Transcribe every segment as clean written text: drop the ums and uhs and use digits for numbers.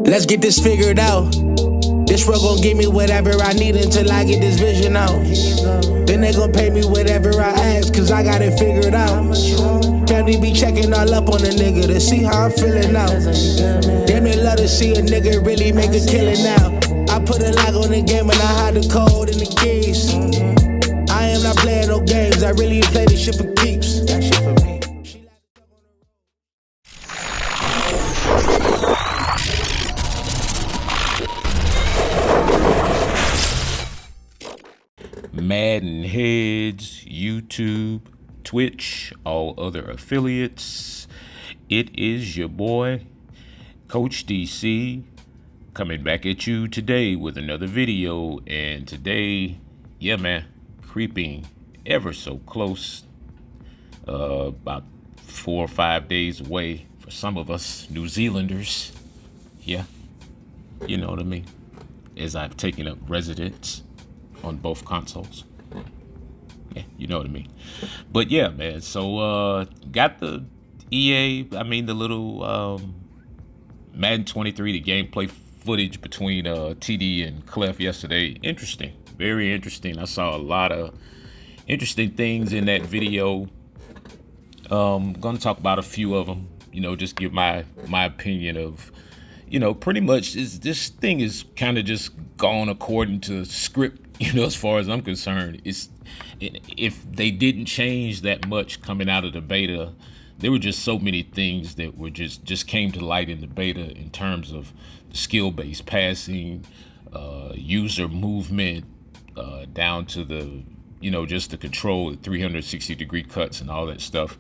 Let's get this figured out. This road gon' give me whatever I need until I get this vision out. Then they gon' pay me whatever I ask, cause I got it figured out. Family be checking all up on a nigga to see how I'm feeling now. Damn, they love to see a nigga really make a killing now. I put a lock on the game and I hide the code and the keys. I am not playing no games, I really play this shit for keeps. That shit for me. MaddenHeadz, YouTube, Twitch, all other affiliates. It is your boy, Coach DC, coming back at you today with another video. And today, yeah, man, creeping ever so close, about 4 or 5 days away for some of us New Zealanders. Yeah, you know what I mean, as I've taken up residence on both consoles. Yeah, you know what I mean. But yeah, man, so got the the little Madden 23, the gameplay footage between TD and Clef yesterday. Interesting, very interesting. I saw a lot of interesting things in that video. Gonna talk about a few of them, just give my opinion of, pretty much this thing is kind of just gone according to script. As far as I'm concerned, if they didn't change that much coming out of the beta, there were just so many things that were just came to light in the beta in terms of skill-based passing, user movement, down to the, just the control, the 360-degree cuts and all that stuff.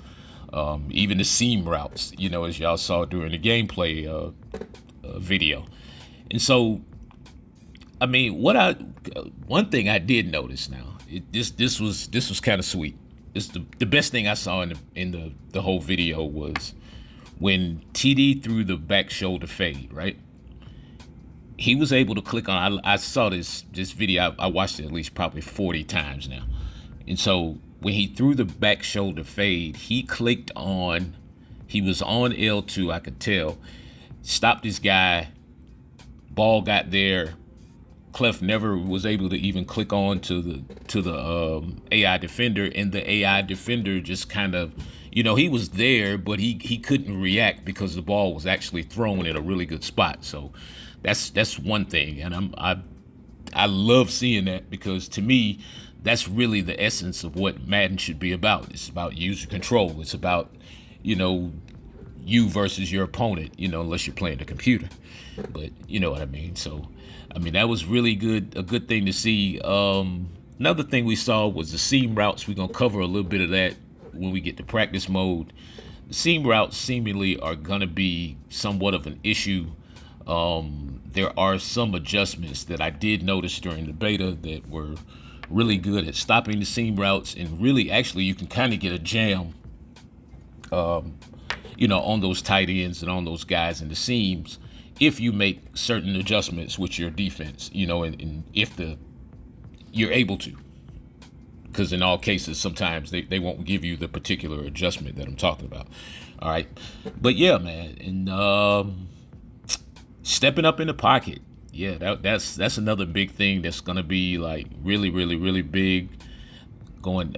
Even the seam routes, as y'all saw during the gameplay video. And so, I mean, one thing I did notice now, this was kind of sweet. It's the best thing I saw in the whole video was when TD threw the back shoulder fade, right? He was able to click on, I saw this video, I watched it at least probably 40 times now. And so when he threw the back shoulder fade, he clicked on, he was on L2, I could tell, stopped his guy, ball got there. Clef never was able to even click on to the AI defender, and the AI defender just kind of, he was there, but he couldn't react because the ball was actually thrown at a really good spot. So that's one thing, and I love seeing that, because to me, that's really the essence of what Madden should be about. It's about user control. It's about, you versus your opponent, unless you're playing the computer, but you know what I mean. So, I mean, that was really good, a good thing to see. Another thing we saw was the seam routes. We're gonna cover a little bit of that when we get to practice mode. The seam routes seemingly are gonna be somewhat of an issue. There are some adjustments that I did notice during the beta that were really good at stopping the seam routes, and really, actually, you can kind of get a jam, on those tight ends and on those guys in the seams, if you make certain adjustments with your defense, and if you're able to, because in all cases, sometimes they won't give you the particular adjustment that I'm talking about. All right. But yeah, man. And stepping up in the pocket. Yeah, that's another big thing that's going to be like really, really, really big going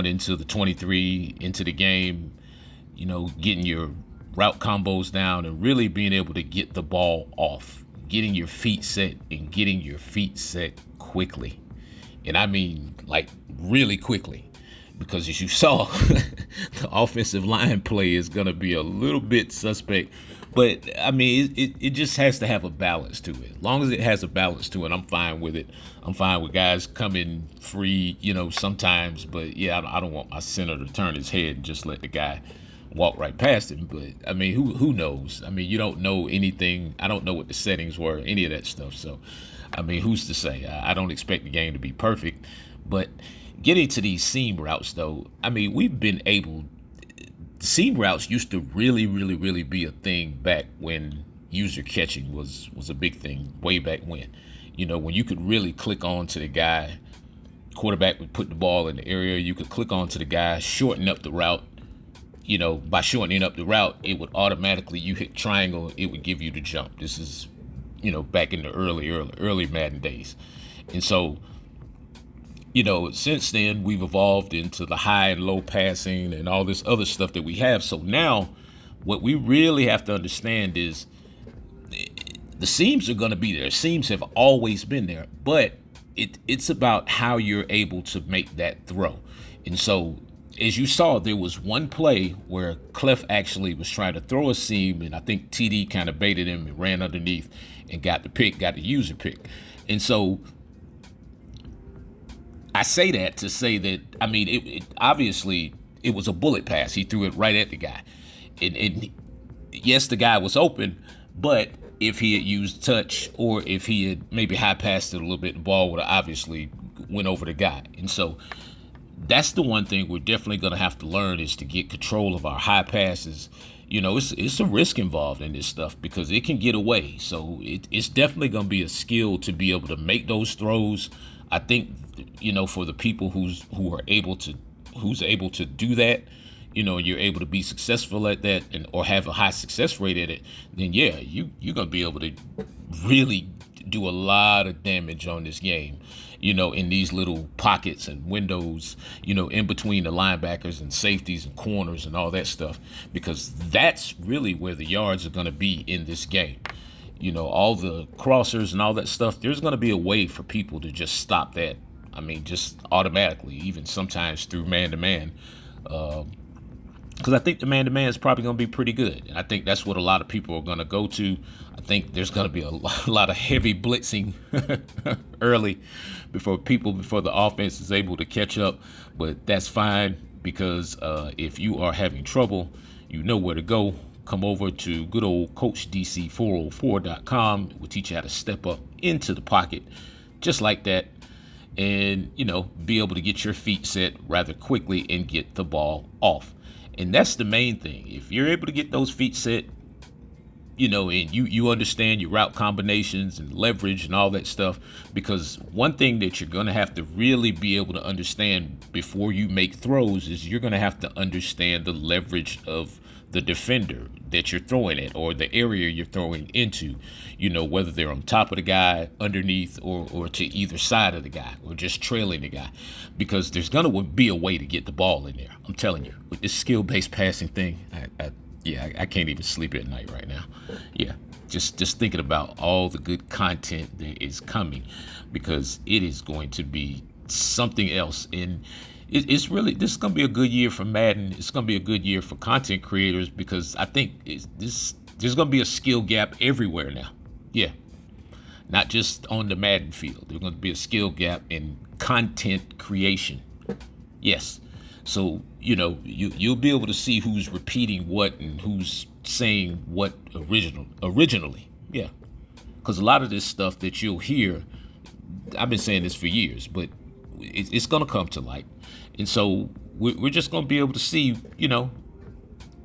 into the 23, into the game, getting your route combos down and really being able to get the ball off, getting your feet set and getting your feet set quickly. And I mean, like, really quickly, because as you saw, the offensive line play is going to be a little bit suspect. But I mean, it just has to have a balance to it. As long as it has a balance to it, I'm fine with it. I'm fine with guys coming free, sometimes. But yeah, I don't want my center to turn his head and just let the guy walk right past him. But I mean, who knows? I mean, you don't know anything. I don't know what the settings were, any of that stuff. So, I mean, who's to say? I don't expect the game to be perfect. But getting to these seam routes, though, I mean, we've been able. Seam routes used to really, really, really be a thing back when user catching was a big thing way back when. When you could really click on to the guy, quarterback would put the ball in the area, you could click on to the guy, shorten up the route. By shortening up the route, it would automatically, you hit triangle, it would give you the jump. This is, back in the early Madden days. And so, since then we've evolved into the high and low passing and all this other stuff that we have. So now what we really have to understand is the seams are going to be there. Seams have always been there, but it's about how you're able to make that throw. And so, as you saw, there was one play where Clef actually was trying to throw a seam, and I think TD kind of baited him and ran underneath and got the user pick. And so I say that to say that, it obviously it was a bullet pass. He threw it right at the guy. And yes, the guy was open, but if he had used touch or if he had maybe high passed it a little bit, the ball would have obviously went over the guy. And so that's the one thing we're definitely going to have to learn, is to get control of our high passes. It's a risk involved in this stuff because it can get away. So it's definitely going to be a skill to be able to make those throws. I think, for the people who's able to do that, you're able to be successful at that or have a high success rate at it, then yeah, you're going to be able to really do a lot of damage on this game, in these little pockets and windows, in between the linebackers and safeties and corners and all that stuff, because that's really where the yards are going to be in this game. All the crossers and all that stuff, there's going to be a way for people to just stop that. Just automatically, even sometimes through man-to-man. Because I think the man-to-man is probably going to be pretty good. And I think that's what a lot of people are going to go to. I think there's going to be a lot of heavy blitzing early before the offense is able to catch up. But that's fine, because if you are having trouble, you know where to go. Come over to good old CoachDC404.com. We'll teach you how to step up into the pocket just like that. And, be able to get your feet set rather quickly and get the ball off. And that's the main thing. If you're able to get those feet set, and you understand your route combinations and leverage and all that stuff, because one thing that you're going to have to really be able to understand before you make throws is you're going to have to understand the leverage of the defender that you're throwing at, or the area you're throwing into, whether they're on top of the guy, underneath, or to either side of the guy, or just trailing the guy, because there's going to be a way to get the ball in there. I'm telling you, with this skill-based passing thing, I can't even sleep at night right now. Yeah, just thinking about all the good content that is coming, because it is going to be something else. And this is going to be a good year for Madden. It's going to be a good year for content creators, because I think there's going to be a skill gap everywhere now. Yeah, not just on the Madden field. There's going to be a skill gap in content creation. Yes. So, you'll be able to see who's repeating what and who's saying what originally. Yeah. Because a lot of this stuff that you'll hear, I've been saying this for years, but it's going to come to light. And so we're just going to be able to see,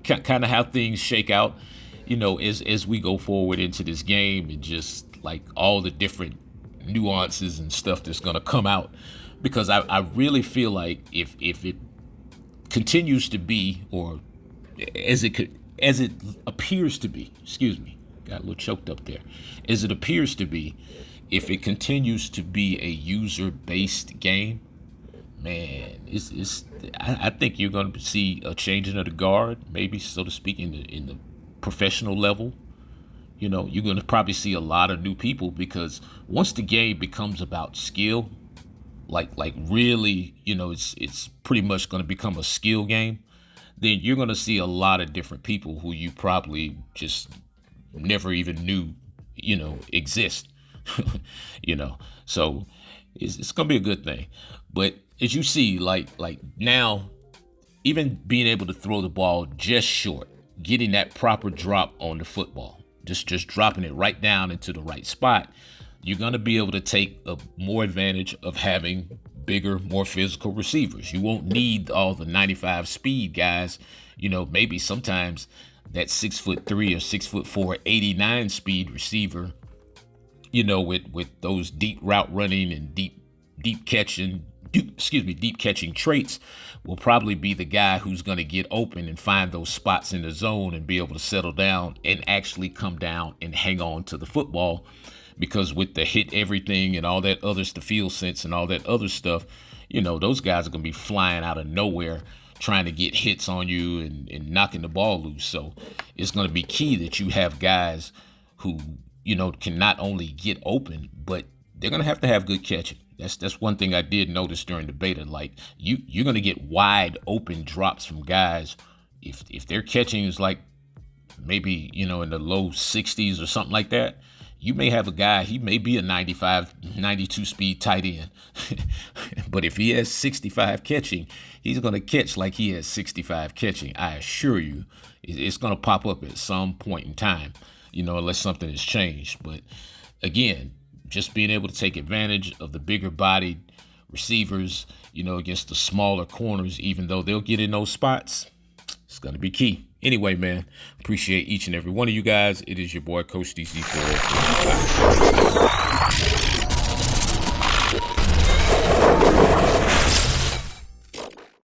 kind of how things shake out, as we go forward into this game, and just like all the different nuances and stuff that's going to come out. Because I really feel like if it continues to be, or as it appears to be, got a little choked up there, as it appears to be, if it continues to be a user-based game, man, I think you're going to see a changing of the guard, maybe, so to speak, in the professional level. You're going to probably see a lot of new people, because once the game becomes about skill, like really, it's pretty much going to become a skill game, then you're going to see a lot of different people who you probably just never even knew, exist. So it's going to be a good thing. But as you see, like now, even being able to throw the ball just short, getting that proper drop on the football, just dropping it right down into the right spot, you're going to be able to take more advantage of having bigger, more physical receivers. You won't need all the 95 speed guys. Maybe sometimes that 6'3" or 6'4", 89 speed receiver with those deep route running and deep catching traits, will probably be the guy who's going to get open and find those spots in the zone and be able to settle down and actually come down and hang on to the football. Because with the hit everything and all that others, the field sense and all that other stuff, those guys are going to be flying out of nowhere trying to get hits on you and knocking the ball loose. So it's going to be key that you have guys who, can not only get open, but they're going to have good catching. That's one thing I did notice during the beta. Like you're going to get wide open drops from guys. If their catching is like maybe, in the low 60s or something like that, you may have a guy, he may be a 95, 92 speed tight end. But if he has 65 catching, he's going to catch like he has 65 catching. I assure you, it's going to pop up at some point in time, unless something has changed. But again, just being able to take advantage of the bigger bodied receivers, against the smaller corners, even though they'll get in those spots, it's going to be key. Anyway, man, appreciate each and every one of you guys. It is your boy, Coach DC4.